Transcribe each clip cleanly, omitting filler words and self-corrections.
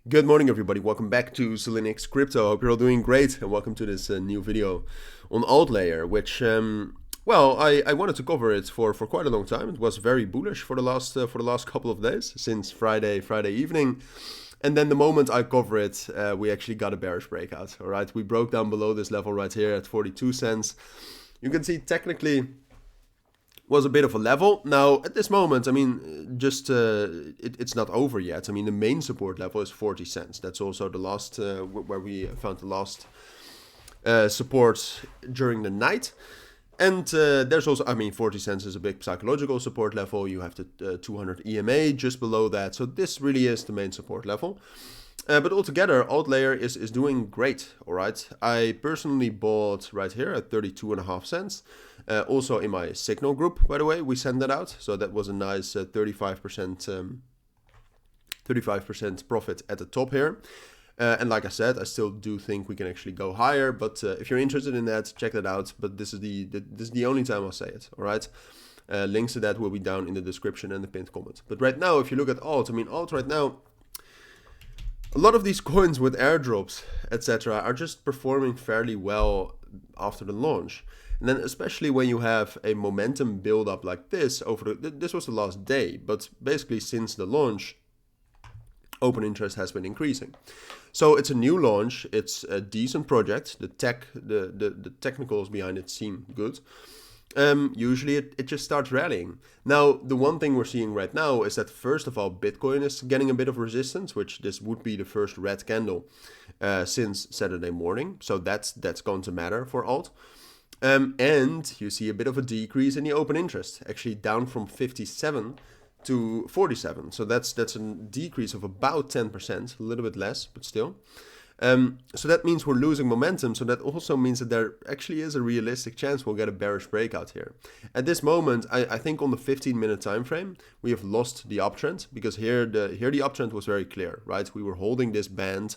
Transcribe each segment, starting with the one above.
Good morning, everybody. Welcome back to Cilinix Crypto. Hope you're all doing great, and welcome to this new video on Altlayer, which, well, I wanted to cover it for quite a long time. It was very bullish for the last couple of days, since Friday evening. And then the moment I cover it, we actually got a bearish breakout. All right, we broke down below this level right here at 42 cents. You can see technically was a bit of a level. Now, at this moment, I mean, just it's not over yet. I mean, the main support level is 40 cents. That's also the last, where we found the last support during the night. And there's also, I mean, 40 cents is a big psychological support level. You have the 200 EMA just below that. So this really is the main support level. But altogether, Altlayer is doing great, all right? I personally bought right here at 32.5 cents. Also in my Signal group, by the way, we sent that out. So that was a nice 35% profit at the top here. And like I said, I still do think we can actually go higher. But if you're interested in that, check that out. But this is the only time I'll say it, all right? Links to that will be down in the description and the pinned comment. But right now, if you look at Alt, I mean, Alt right now, a lot of these coins with airdrops, etc., are just performing fairly well after the launch. And then especially when you have a momentum build up like this over this was the last day, but basically since the launch, open interest has been increasing. So it's a new launch, it's a decent project, the technicals behind it seem good. Usually it just starts rallying. Now, the one thing we're seeing right now is that first of all, Bitcoin is getting a bit of resistance, which this would be the first red candle since Saturday morning. So that's going to matter for Alt. And you see a bit of a decrease in the open interest, actually down from 57 to 47. So that's a decrease of about 10%, a little bit less, but still. So that means we're losing momentum. So that also means that there actually is a realistic chance we'll get a bearish breakout here. At this moment, I think on the 15-minute time frame, we have lost the uptrend, because here the uptrend was very clear, right? We were holding this band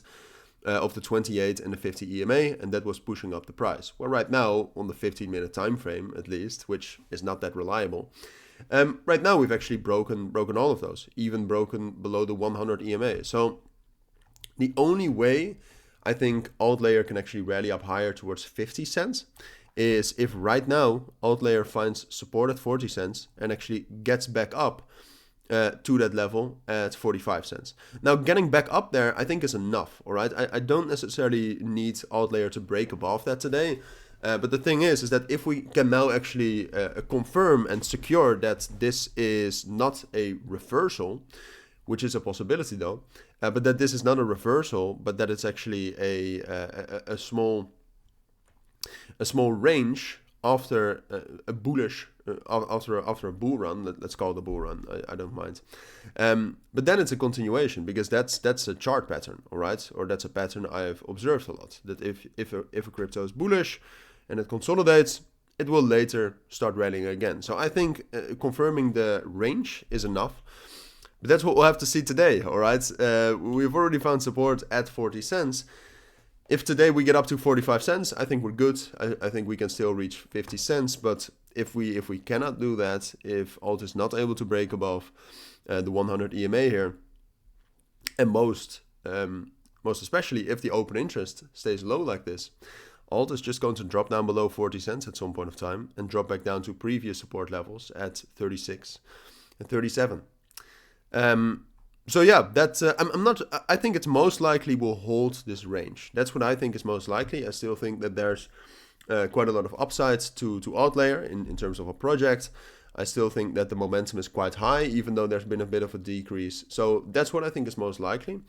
of the 28 and the 50 EMA, and that was pushing up the price. Well, right now, on the 15-minute time frame at least, which is not that reliable, right now we've actually broken all of those, even broken below the 100 EMA. So the only way I think Altlayer can actually rally up higher towards 50 cents is if right now Altlayer finds support at 40 cents and actually gets back up to that level at 45 cents. Now, getting back up there, I think is enough, all right? I don't necessarily need Altlayer to break above that today. But the thing is that if we can now actually confirm and secure that this is not a reversal, which is a possibility though, but that this is not a reversal, but that it's actually a small range after a bullish, after a bull run. Let's call it a bull run. I don't mind. But then it's a continuation, because that's a chart pattern, all right? Or that's a pattern I've observed a lot. That if a crypto is bullish and it consolidates, it will later start rallying again. So I think confirming the range is enough. But that's what we'll have to see today, all right? We've already found support at 40 cents. If today we get up to 45 cents, I think we're good. I think we can still reach 50 cents. But if we cannot do that, if Alt is not able to break above the 100 EMA here, and most especially if the open interest stays low like this, Alt is just going to drop down below 40 cents at some point of time and drop back down to previous support levels at 36 and 37. So yeah, that's I think it's most likely will hold this range. That's what I think is most likely. I still think that there's quite a lot of upsides to Altlayer in terms of a project. I still think that the momentum is quite high, even though there's been a bit of a decrease. So that's what I think is most likely.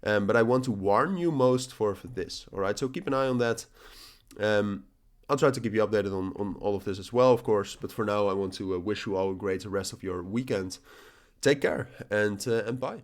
But I want to warn you most for this. All right, so keep an eye on that. I'll try to keep you updated on all of this as well, of course. But for now, I want to wish you all a great rest of your weekend. Take care and bye.